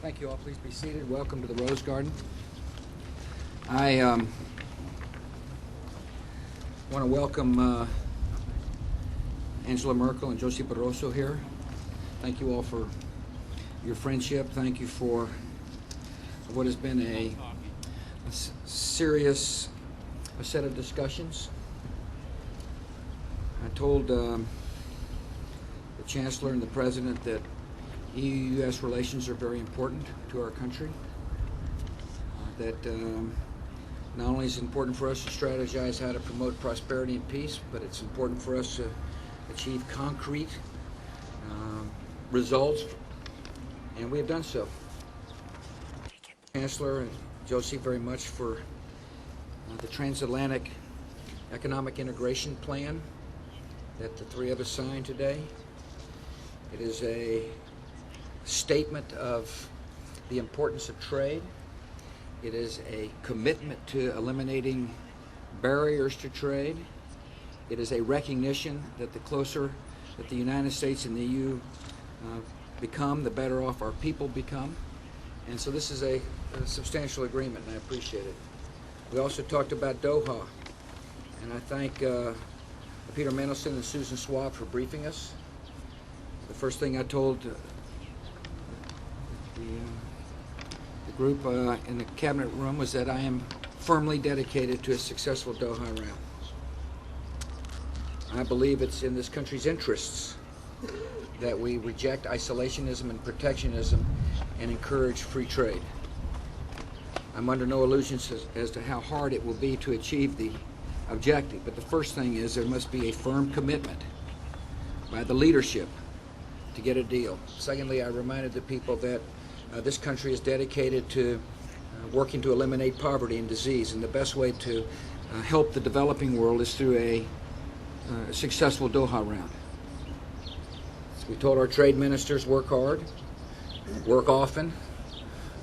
Thank you all. Please be seated. Welcome to the Rose Garden. I want to welcome Angela Merkel and José Barroso here. Thank you all for your friendship. Thank you for what has been a serious set of discussions. I told the Chancellor and the President that EU-U.S. relations are very important to our country, that not only is it important for us to strategize how to promote prosperity and peace, but it's important for us to achieve concrete results, and we have done so. Chancellor and Josie very much for the transatlantic economic integration plan that the three of us signed today. It is a statement of the importance of trade. It is a commitment to eliminating barriers to trade. It is a recognition that the closer that the United States and the EU become, the better off our people become. And so this is a substantial agreement, and I appreciate it. We also talked about Doha, and I thank Peter Mandelson and Susan Schwab for briefing us. The first thing I told the group in the cabinet room was that I am firmly dedicated to a successful Doha round. I believe it's in this country's interests that we reject isolationism and protectionism and encourage free trade. I'm under no illusions as to how hard it will be to achieve the objective, but the first thing is there must be a firm commitment by the leadership to get a deal. Secondly, I reminded the people that this country is dedicated to working to eliminate poverty and disease, and the best way to help the developing world is through a successful Doha round. So we told our trade ministers work hard, work often,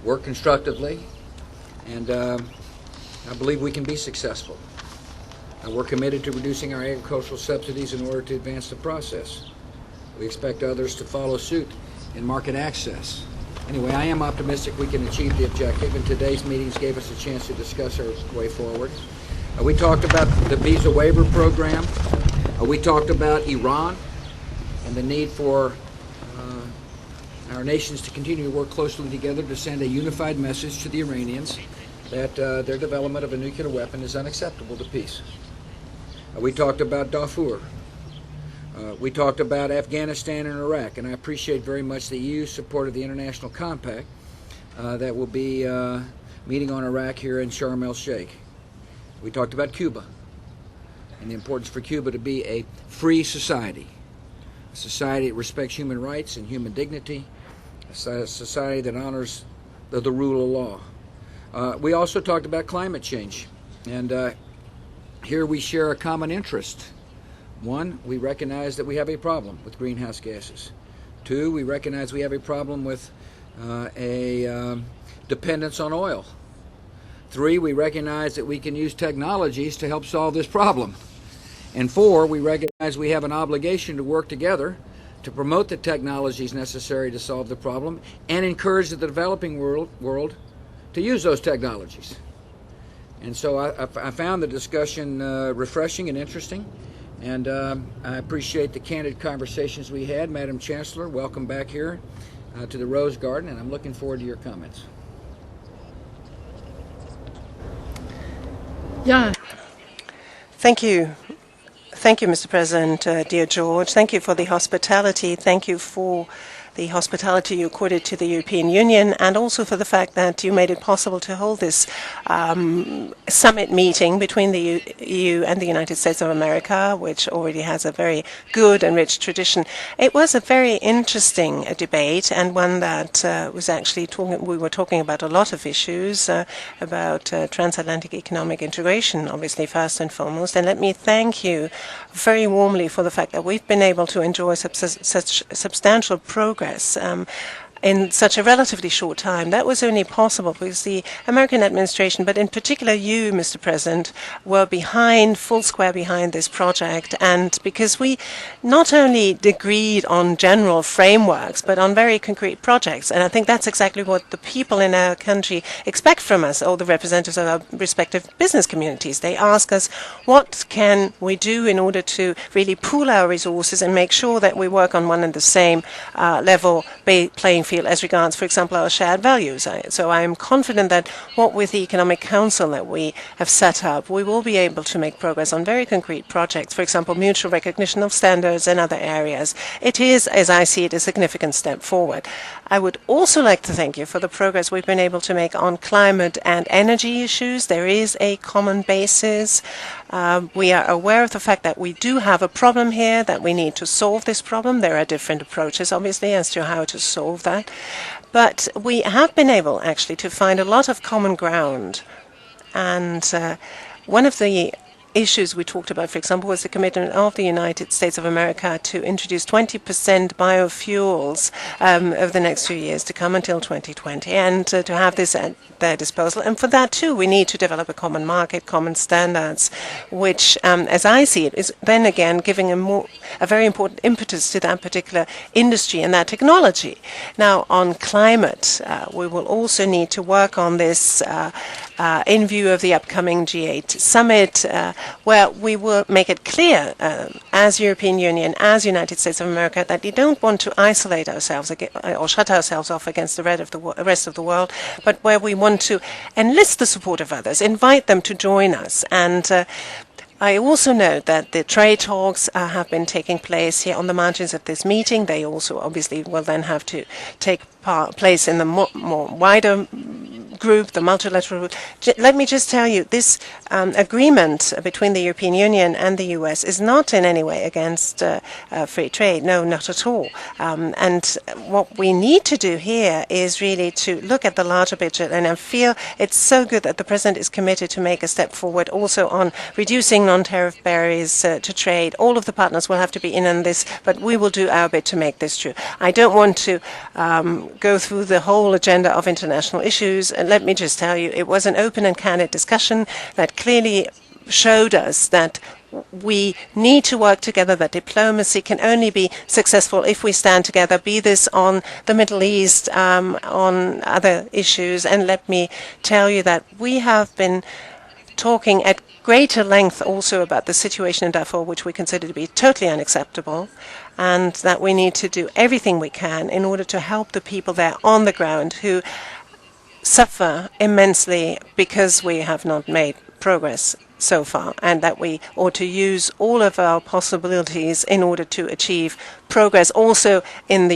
work constructively, and I believe we can be successful. We're committed to reducing our agricultural subsidies in order to advance the process. We expect others to follow suit in market access. Anyway, I am optimistic we can achieve the objective, and today's meetings gave us a chance to discuss our way forward. We talked about the visa waiver program. We talked about Iran and the need for our nations to continue to work closely together to send a unified message to the Iranians that their development of a nuclear weapon is unacceptable to peace. We talked about Darfur. We talked about Afghanistan and Iraq, and I appreciate very much the EU's support of the International Compact that will be meeting on Iraq here in Sharm el-Sheikh. We talked about Cuba and the importance for Cuba to be a free society, a society that respects human rights and human dignity, a society that honors the rule of law. We also talked about climate change, and here we share a common interest. One, we recognize that we have a problem with greenhouse gases. Two, we recognize we have a problem with a dependence on oil. Three, we recognize that we can use technologies to help solve this problem. And four, we recognize we have an obligation to work together to promote the technologies necessary to solve the problem and encourage the developing world to use those technologies. And so I found the discussion refreshing and interesting. And I appreciate the candid conversations we had. Madam Chancellor, welcome back here to the Rose Garden, and I'm looking forward to your comments. Yeah. Thank you. Thank you, Mr. President, dear George. Thank you for the hospitality. Thank you for the hospitality you accorded to the European Union, and also for the fact that you made it possible to hold this summit meeting between the EU and the United States of America, which already has a very good and rich tradition. It was a very interesting debate, and one that was actually we were talking about a lot of issues, about transatlantic economic integration, obviously, first and foremost. And let me thank you very warmly for the fact that we've been able to enjoy such substantial progress in such a relatively short time. That was only possible because the American administration, but in particular you, Mr. President, were behind, full square behind this project, and because we not only agreed on general frameworks, but on very concrete projects. And I think that's exactly what the people in our country expect from us, all the representatives of our respective business communities. They ask us, what can we do in order to really pool our resources and make sure that we work on one and the same level playing field as regards, for example, our shared values. So I am confident that what with the Economic Council that we have set up, we will be able to make progress on very concrete projects, for example, mutual recognition of standards and other areas. It is, as I see it, a significant step forward. I would also like to thank you for the progress we've been able to make on climate and energy issues. There is a common basis. We are aware of the fact that we do have a problem here, that we need to solve this problem. There are different approaches, obviously, as to how to solve that. But we have been able, actually, to find a lot of common ground. And one of the issues we talked about, for example, was the commitment of the United States of America to introduce 20% biofuels over the next few years to come until 2020, and to have this at their disposal. And for that, too, we need to develop a common market, common standards, which, as I see it, is then again giving a very important impetus to that particular industry and that technology. Now, on climate, we will also need to work on this in view of the upcoming G8 summit, where we will make it clear as European Union, as United States of America, that we don't want to isolate ourselves or shut ourselves off against the rest of the world, but where we want to enlist the support of others, invite them to join us. And I also know that the trade talks have been taking place here on the margins of this meeting. They also obviously will then have to take place in the more wider group, the multilateral group. Let me just tell you, this agreement between the European Union and the US is not in any way against free trade. No, not at all. And what we need to do here is really to look at the larger picture. And I feel it's so good that the President is committed to make a step forward also on reducing non-tariff barriers to trade. All of the partners will have to be in on this, but we will do our bit to make this true. I don't want to go through the whole agenda of international issues. And let me just tell you, it was an open and candid discussion that clearly showed us that we need to work together, that diplomacy can only be successful if we stand together, be this on the Middle East, on other issues. And let me tell you that we have been talking at greater length also about the situation in Darfur, which we consider to be totally unacceptable, and that we need to do everything we can in order to help the people there on the ground who suffer immensely because we have not made progress so far, and that we ought to use all of our possibilities in order to achieve progress also in the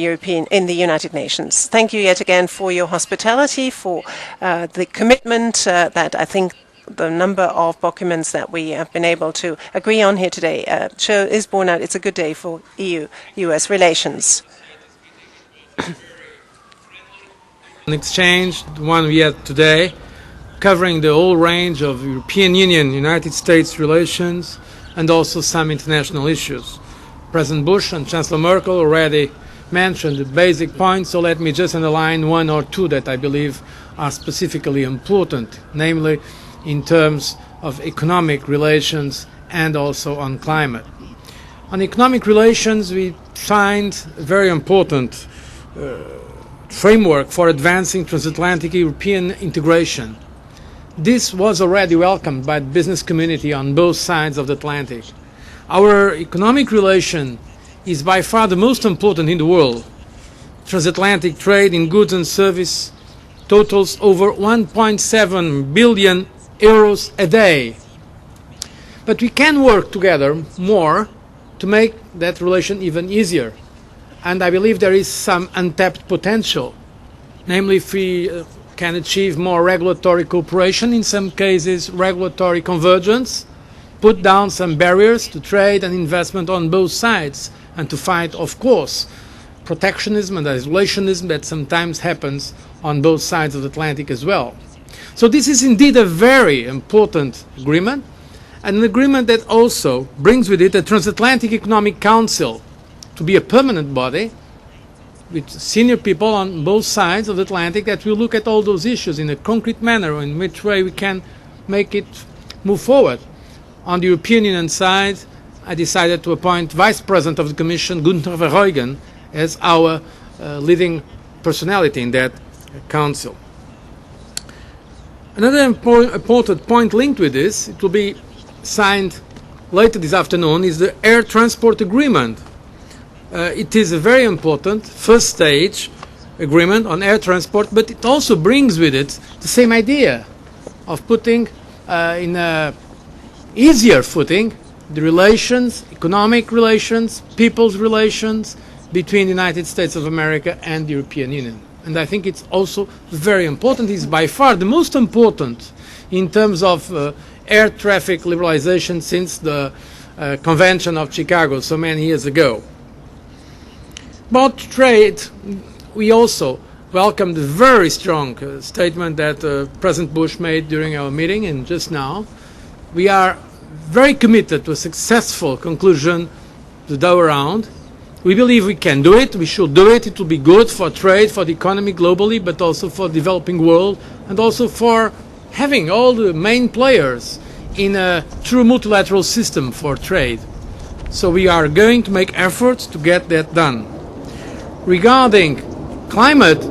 United Nations. Thank you yet again for your hospitality, for the commitment that I think the number of documents that we have been able to agree on here today is borne out. It's a good day for EU-US relations. An exchange, the one we had today, covering the whole range of European Union, United States relations, and also some international issues. President Bush and Chancellor Merkel already mentioned the basic points, so let me just underline one or two that I believe are specifically important, namely in terms of economic relations and also on climate. On economic relations, we find a very important framework for advancing transatlantic European integration. This was already welcomed by the business community on both sides of the Atlantic. Our economic relation is by far the most important in the world. Transatlantic trade in goods and services totals over 1.7 billion euros a day. But we can work together more to make that relation even easier. And I believe there is some untapped potential. Namely, if we can achieve more regulatory cooperation, in some cases regulatory convergence, put down some barriers to trade and investment on both sides, and to fight, of course, protectionism and isolationism that sometimes happens on both sides of the Atlantic as well. So this is indeed a very important agreement, and an agreement that also brings with it a Transatlantic Economic Council to be a permanent body with senior people on both sides of the Atlantic that will look at all those issues in a concrete manner, in which way we can make it move forward. On the European Union side, I decided to appoint Vice President of the Commission, Gunther Verheugen, as our leading personality in that council. Another important point linked with this, it will be signed later this afternoon, is the air transport agreement. It is a very important first stage agreement on air transport, but it also brings with it the same idea of putting in a easier footing the relations, economic relations, people's relations between the United States of America and the European Union. And I think it's also very important. It's by far the most important in terms of air traffic liberalization since the Convention of Chicago so many years ago. About trade, we also welcome the very strong statement that President Bush made during our meeting and just now. We are very committed to a successful conclusion of the Doha round. We believe we can do it, we should do it. It will be good for trade, for the economy globally, but also for the developing world, and also for having all the main players in a true multilateral system for trade. So we are going to make efforts to get that done. Regarding climate,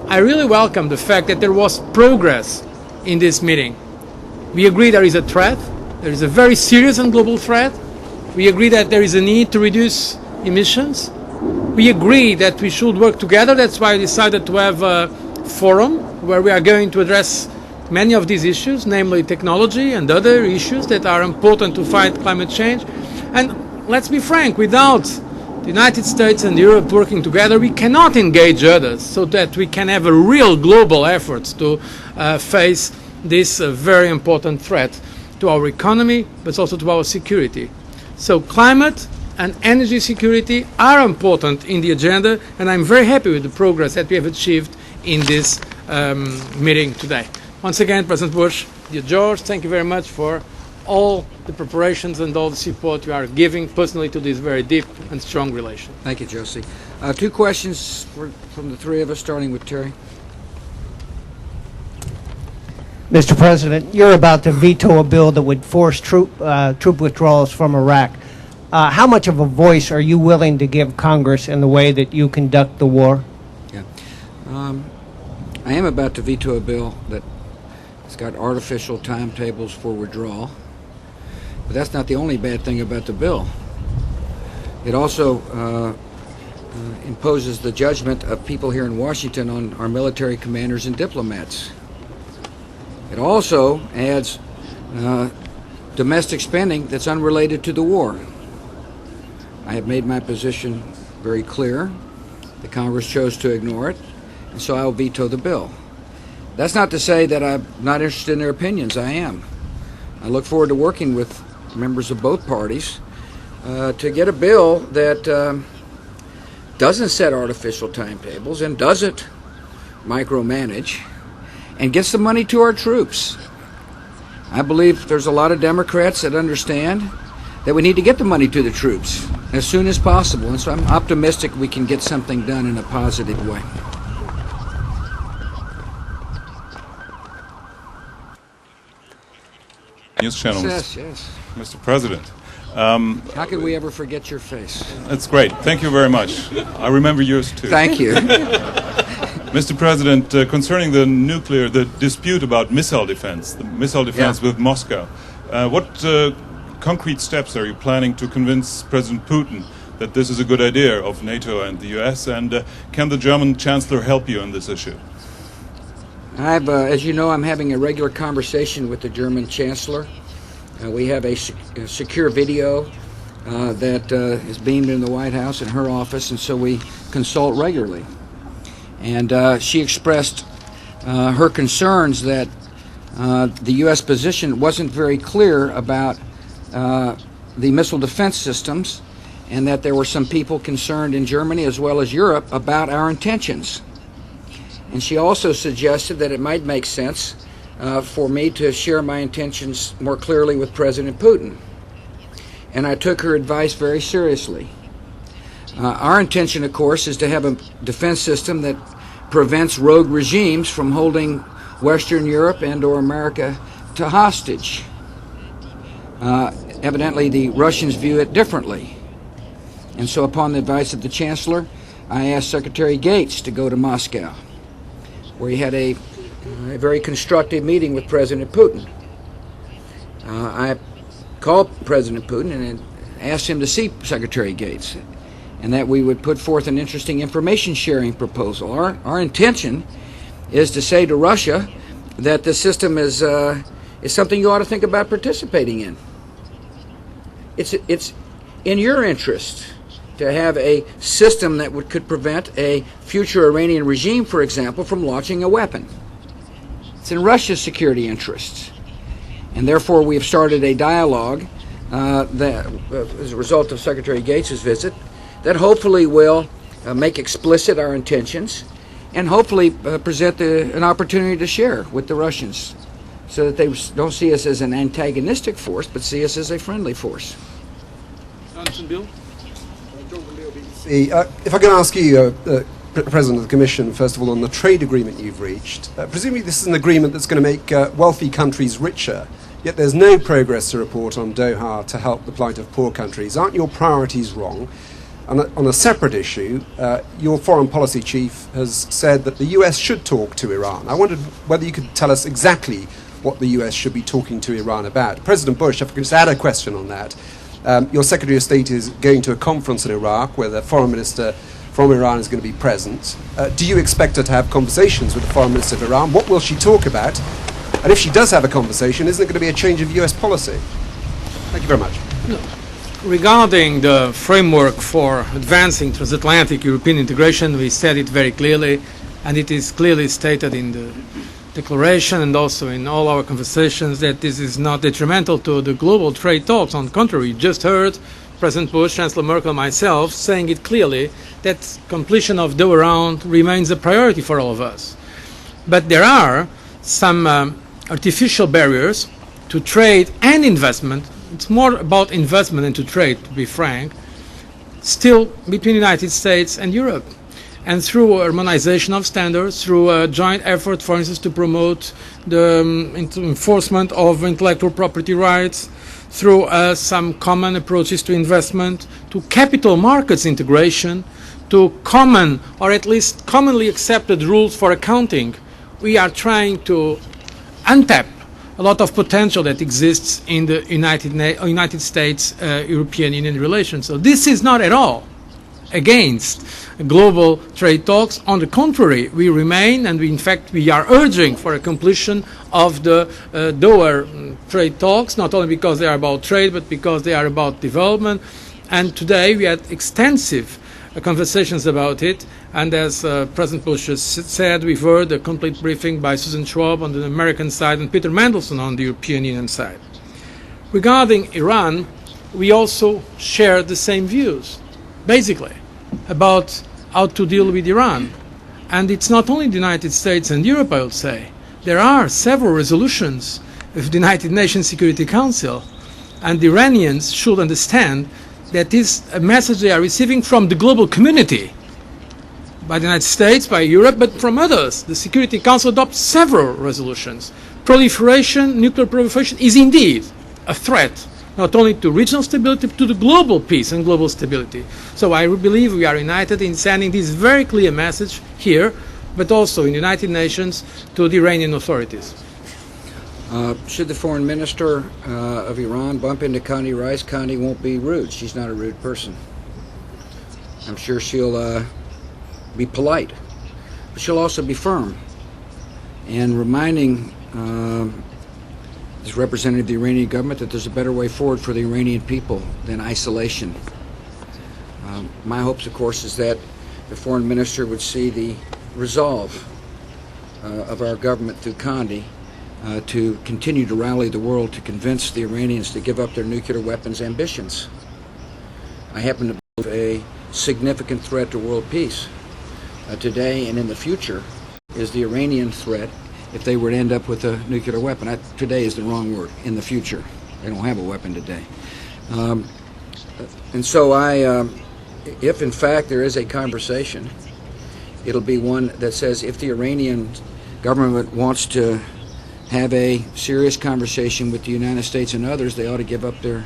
I really welcome the fact that there was progress in this meeting. We agree there is a threat, there is a very serious and global threat. We agree that there is a need to reduce emissions. We agree that we should work together. That's why I decided to have a forum where we are going to address many of these issues, namely technology and other issues that are important to fight climate change. And let's be frank, without the United States and Europe working together, we cannot engage others so that we can have a real global effort to face this very important threat to our economy, but also to our security. So climate and energy security are important in the agenda, and I'm very happy with the progress that we have achieved in this meeting today. Once again, President Bush, dear George, thank you very much for all the preparations and all the support you are giving personally to this very deep and strong relation. Thank you, Josie. Two questions from the three of us, starting with Terry. Mr. President, you're about to veto a bill that would force troop withdrawals from Iraq. How much of a voice are you willing to give Congress in the way that you conduct the war? Yeah. I am about to veto a bill that has got artificial timetables for withdrawal. But that's not the only bad thing about the bill. It also imposes the judgment of people here in Washington on our military commanders and diplomats. It also adds domestic spending that's unrelated to the war. I have made my position very clear. The Congress chose to ignore it, and so I will veto the bill. That's not to say that I'm not interested in their opinions. I am. I look forward to working with members of both parties to get a bill that doesn't set artificial timetables and doesn't micromanage and gets the money to our troops. I believe there's a lot of Democrats that understand that we need to get the money to the troops as soon as possible, and so I'm optimistic we can get something done in a positive way. News channels. Yes. Mr. President. How could we ever forget your face? That's great. Thank you very much. I remember yours too. Thank you. Mr. President, concerning the dispute about missile defense, with Moscow, what concrete steps are you planning to convince President Putin that this is a good idea of NATO and the US, and can the German Chancellor help you on this issue? As you know, I'm having a regular conversation with the German Chancellor. We have a secure video that is beamed in the White House in her office, and so we consult regularly. And she expressed her concerns that the U.S. position wasn't very clear about the missile defense systems, and that there were some people concerned in Germany as well as Europe about our intentions. And she also suggested that it might make sense for me to share my intentions more clearly with President Putin. And I took her advice very seriously. Our intention, of course, is to have a defense system that prevents rogue regimes from holding Western Europe and or America to hostage. Evidently, the Russians view it differently. And so upon the advice of the Chancellor, I asked Secretary Gates to go to Moscow, where he had a very constructive meeting with President Putin. I called President Putin and asked him to see Secretary Gates, and that we would put forth an interesting information sharing proposal. Our intention is to say to Russia that the system is something you ought to think about participating in. It's in your interest to have a system that could prevent a future Iranian regime, for example, from launching a weapon. It's in Russia's security interests. And therefore we have started a dialogue that, as a result of Secretary Gates' visit, that hopefully will make explicit our intentions and hopefully present an opportunity to share with the Russians so that they don't see us as an antagonistic force, but see us as a friendly force. Bill? If I can ask you, President of the Commission, first of all, on the trade agreement you've reached. Presumably this is an agreement that's going to make wealthy countries richer, yet there's no progress to report on Doha to help the plight of poor countries. Aren't your priorities wrong? And on a separate issue, your foreign policy chief has said that the US should talk to Iran. I wondered whether you could tell us exactly what the US should be talking to Iran about. President Bush, if I could just add a question on that. Your Secretary of State is going to a conference in Iraq where the foreign minister from Iran is going to be present. Do you expect her to have conversations with the foreign minister of Iran? What will she talk about? And if she does have a conversation, isn't it going to be a change of US policy? Thank you very much. No. Regarding the framework for advancing transatlantic European integration, we said it very clearly, and it is clearly stated in the declaration and also in all our conversations that this is not detrimental to the global trade talks. On the contrary, you just heard President Bush, Chancellor Merkel, myself saying it clearly that completion of Doha Round remains a priority for all of us. But there are some artificial barriers to trade and investment. It's more about investment than to trade, to be frank, still between the United States and Europe. And through harmonization of standards, through a joint effort, for instance, to promote the enforcement of intellectual property rights, through some common approaches to investment, to capital markets integration, to common or at least commonly accepted rules for accounting, we are trying to untap a lot of potential that exists in the United States-European Union relations. So this is not at all against global trade talks. On the contrary, we remain, and in fact we are urging for a completion of the Doha trade talks, not only because they are about trade, but because they are about development. And today we had extensive conversations about it, and as President Bush has said, we've heard a complete briefing by Susan Schwab on the American side and Peter Mandelson on the European Union side. Regarding Iran, we also share the same views, basically, about how to deal with Iran. And it's not only the United States and Europe, I would say. There are several resolutions of the United Nations Security Council, and the Iranians should understand that is a message they are receiving from the global community, by the United States, by Europe, but from others. The Security Council adopts several resolutions. Proliferation, nuclear proliferation, is indeed a threat, not only to regional stability, but to the global peace and global stability. So I believe we are united in sending this very clear message here, but also in the United Nations to the Iranian authorities. Should the foreign minister of Iran bump into Condi Rice, Condi won't be rude. She's not a rude person. I'm sure she'll be polite, but she'll also be firm. And reminding this representative of the Iranian government that there's a better way forward for the Iranian people than isolation. My hopes, of course, is that the foreign minister would see the resolve of our government through Condi to continue to rally the world to convince the Iranians to give up their nuclear weapons ambitions. I happen to believe a significant threat to world peace today and in the future is the Iranian threat if they were to end up with a nuclear weapon. Today is the wrong word. In the future. They don't have a weapon today. And so if in fact there is a conversation, it'll be one that says if the Iranian government wants to have a serious conversation with the United States and others, they ought to give up their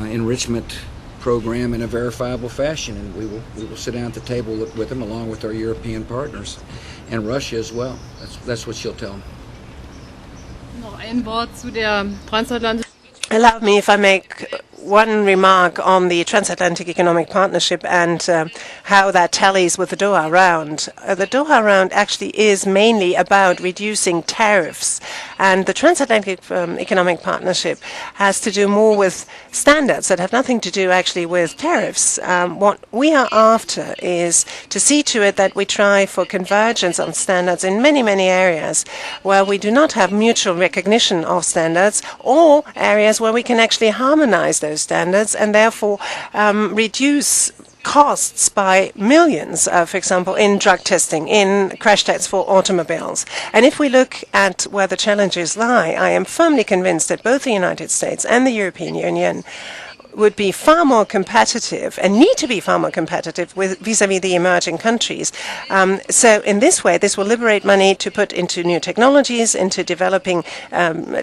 enrichment program in a verifiable fashion, and we will sit down at the table with them along with our European partners and Russia as well. That's what she'll tell them. Noch ein Wort zu der transatlantischen. Allow me, if I make one remark on the transatlantic economic partnership and how that tallies with the Doha round. The Doha round actually is mainly about reducing tariffs, and the transatlantic economic partnership has to do more with standards that have nothing to do actually with tariffs. What we are after is to see to it that we try for convergence on standards in many, many areas where we do not have mutual recognition of standards, or areas where we can actually harmonize those standards and therefore reduce costs by millions, for example, in drug testing, in crash tests for automobiles. And if we look at where the challenges lie, I am firmly convinced that both the United States and the European Union would be far more competitive and need to be far more competitive with vis-à-vis the emerging countries. So in this way, this will liberate money to put into new technologies, into developing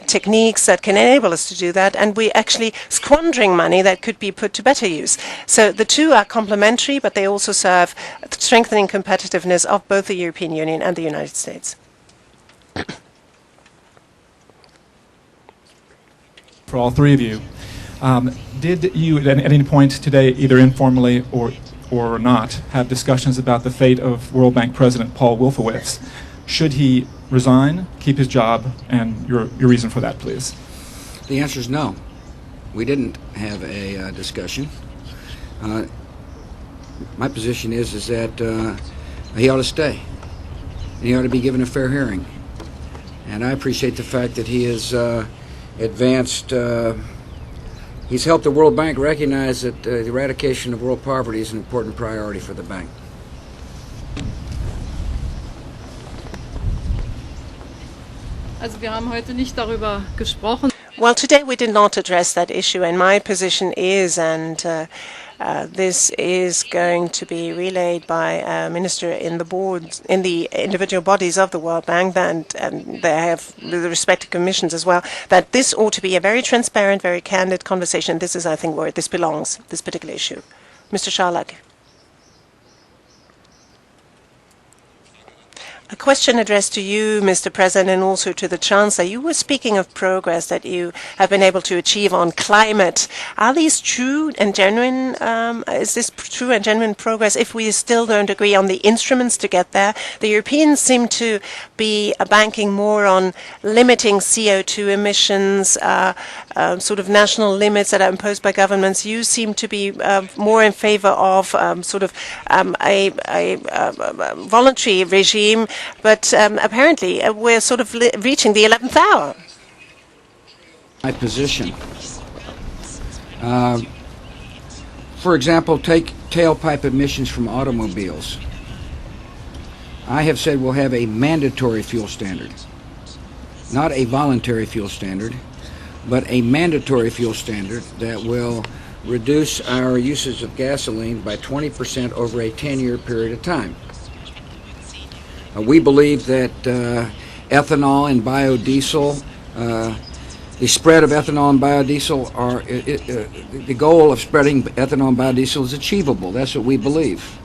techniques that can enable us to do that, and we're actually squandering money that could be put to better use. So the two are complementary, but they also serve strengthening competitiveness of both the European Union and the United States. For all three of you. Did you, at any point today, either informally or not, have discussions about the fate of World Bank President Paul Wolfowitz? Should he resign, keep his job, and your reason for that, please? The answer is no. We didn't have a discussion. My position is that he ought to stay, and he ought to be given a fair hearing. And I appreciate the fact that he has advanced. He's helped the World Bank recognize that the eradication of world poverty is an important priority for the bank. Also wir haben heute nicht darüber gesprochen. Well, today we did not address that issue, and my position is, and this is going to be relayed by a minister in the boards, in the individual bodies of the World Bank, and they have the respective commissions as well, that this ought to be a very transparent, very candid conversation. This is, I think, where this belongs, this particular issue. Mr. Scharlag. A question addressed to you, Mr. President, and also to the Chancellor. You were speaking of progress that you have been able to achieve on climate. Are these true and genuine? Is this true and genuine progress if we still don't agree on the instruments to get there? The Europeans seem to be banking more on limiting CO2 emissions, sort of national limits that are imposed by governments. You seem to be more in favor of a voluntary regime. But apparently we're sort of reaching the 11th hour. My position. For example, take tailpipe emissions from automobiles. I have said we'll have a mandatory fuel standard. Not a voluntary fuel standard, but a mandatory fuel standard that will reduce our usage of gasoline by 20% over a 10-year period of time. We believe that ethanol and biodiesel, the spread of ethanol and biodiesel the goal of spreading ethanol and biodiesel is achievable. That's what we believe.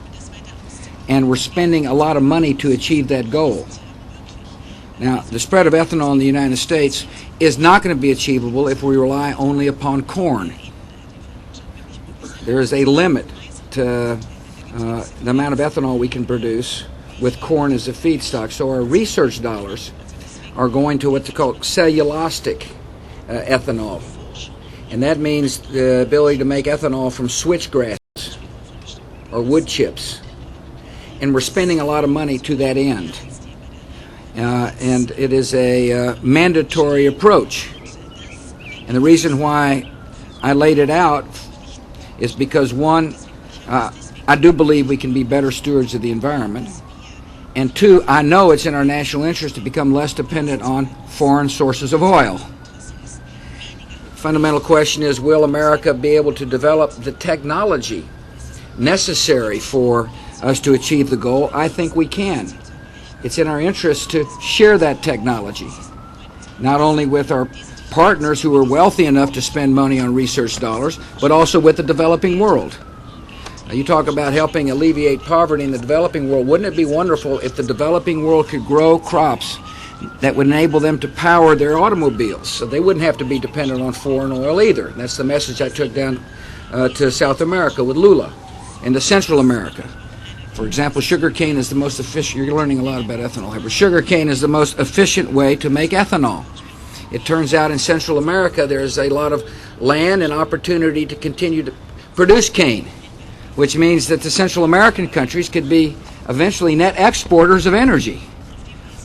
And we're spending a lot of money to achieve that goal. Now, the spread of ethanol in the United States is not going to be achievable if we rely only upon corn. There is a limit to the amount of ethanol we can produce with corn as a feedstock. So our research dollars are going to what's called cellulosic ethanol. And that means the ability to make ethanol from switchgrass or wood chips. And we're spending a lot of money to that end. And it is a mandatory approach. And the reason why I laid it out is because, one, I do believe we can be better stewards of the environment. And two, I know it's in our national interest to become less dependent on foreign sources of oil. Fundamental question is, will America be able to develop the technology necessary for us to achieve the goal, I think we can. It's in our interest to share that technology, not only with our partners who are wealthy enough to spend money on research dollars, but also with the developing world. Now, you talk about helping alleviate poverty in the developing world. Wouldn't it be wonderful if the developing world could grow crops that would enable them to power their automobiles, so they wouldn't have to be dependent on foreign oil either? That's the message I took down to South America with Lula, and to Central America. For example, sugarcane is the most efficient. You're learning a lot about ethanol here, but sugarcane is the most efficient way to make ethanol. It turns out in Central America there's a lot of land and opportunity to continue to produce cane, which means that the Central American countries could be eventually net exporters of energy.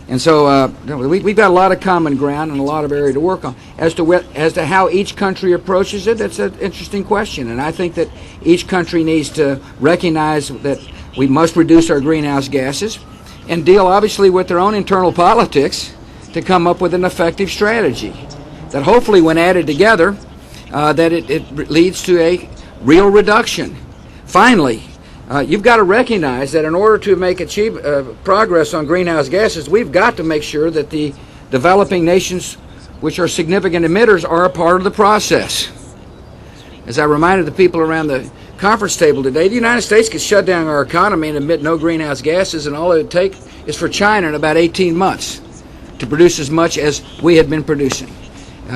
And so we've got a lot of common ground and a lot of area to work on. As to how each country approaches it, that's an interesting question. And I think that each country needs to recognize that we must reduce our greenhouse gases and deal obviously with their own internal politics to come up with an effective strategy that hopefully when added together, that it leads to a real reduction. Finally, you've got to recognize that in order to achieve progress on greenhouse gases, we've got to make sure that the developing nations, which are significant emitters, are a part of the process. As I reminded the people around the conference table today, the United States could shut down our economy and emit no greenhouse gases, and all it would take is for China in about 18 months to produce as much as we had been producing,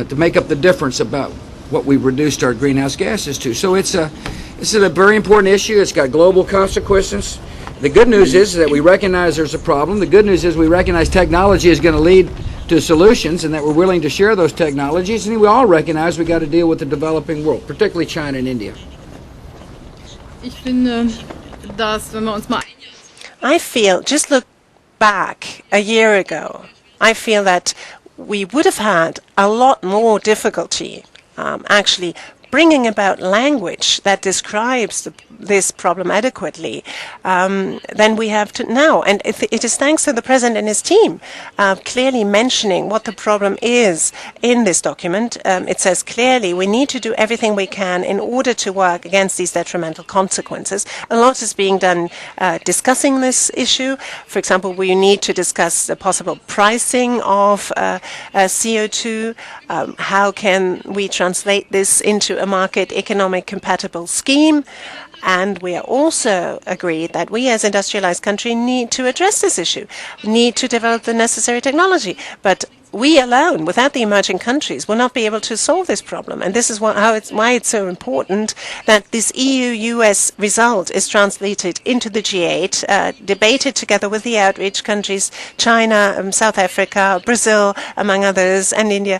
to make up the difference about what we've reduced our greenhouse gases to. So it's a very important issue. It's got global consequences. The good news is that we recognize there's a problem. The good news is we recognize technology is going to lead to solutions and that we're willing to share those technologies. And we all recognize we've got to deal with the developing world, particularly China and India. Ich finde, dass wenn wir uns mal I feel, just look back a year ago, I feel that we would have had a lot more difficulty actually bringing about language that describes this problem adequately than we have now. And it is thanks to the President and his team clearly mentioning what the problem is in this document. It says clearly we need to do everything we can in order to work against these detrimental consequences. A lot is being done discussing this issue. For example, we need to discuss the possible pricing of CO2. How can we translate this into a market economic compatible scheme? And we are also agreed that we as industrialized country need to address this issue, need to develop the necessary technology. But we alone, without the emerging countries, will not be able to solve this problem. And this is why it's so important that this EU-US result is translated into the G8, debated together with the outreach countries, China, South Africa, Brazil, among others, and India.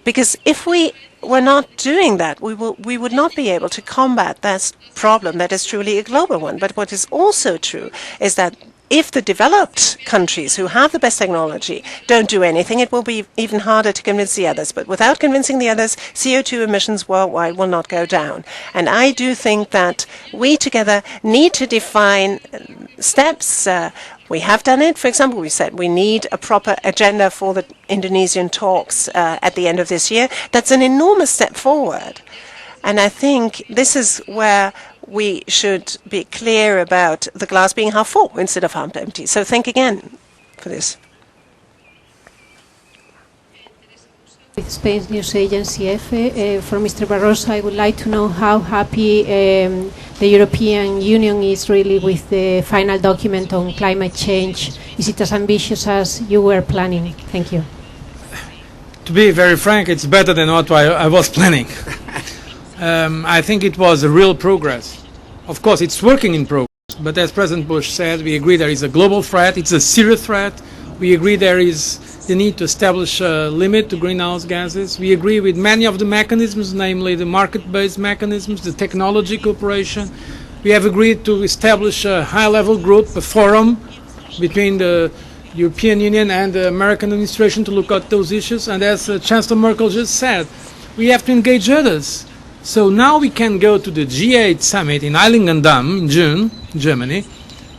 Because if we were not doing that, we would not be able to combat this problem that is truly a global one. But what is also true is that if the developed countries who have the best technology don't do anything, it will be even harder to convince the others. But without convincing the others, CO2 emissions worldwide will not go down. And I do think that we together need to define steps. We have done it. For example, we said we need a proper agenda for the Indonesian talks at the end of this year. That's an enormous step forward. And I think this is where we should be clear about the glass being half full instead of half empty. So think again for this. With Spain's news agency EFE, for Mr. Barroso, I would like to know how happy the European Union is really with the final document on climate change. Is it as ambitious as you were planning? Thank you. To be very frank, it's better than what I was planning. I think it was a real progress. Of course, it's working in progress, but as President Bush said, we agree there is a global threat, it's a serious threat. We agree there is the need to establish a limit to greenhouse gases. We agree with many of the mechanisms, namely the market-based mechanisms, the technology cooperation. We have agreed to establish a high-level group, a forum between the European Union and the American administration to look at those issues. And as Chancellor Merkel just said, we have to engage others. So now we can go to the G8 summit in Heiligendamm in June, Germany,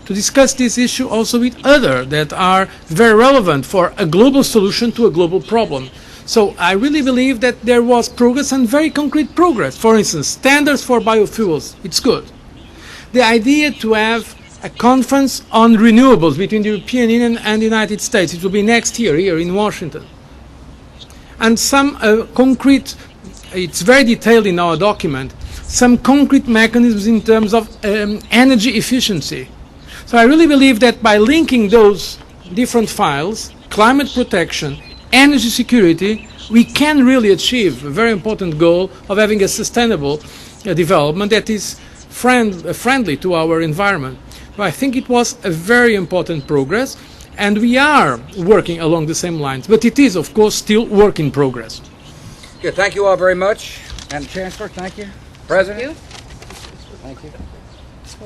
to discuss this issue also with others that are very relevant for a global solution to a global problem. So I really believe that there was progress and very concrete progress. For instance, standards for biofuels, it's good. the idea to have a conference on renewables between the European Union and the United States. It will be next year here in Washington. And some concrete, it's very detailed in our document, some concrete mechanisms in terms of energy efficiency. So I really believe that by linking those different files, climate protection, energy security, we can really achieve a very important goal of having a sustainable development that is friendly to our environment. So I think it was a very important progress, and we are working along the same lines. But it is, of course, still work in progress. Good. Thank you all very much. And Chancellor, thank you. President? you. Thank you.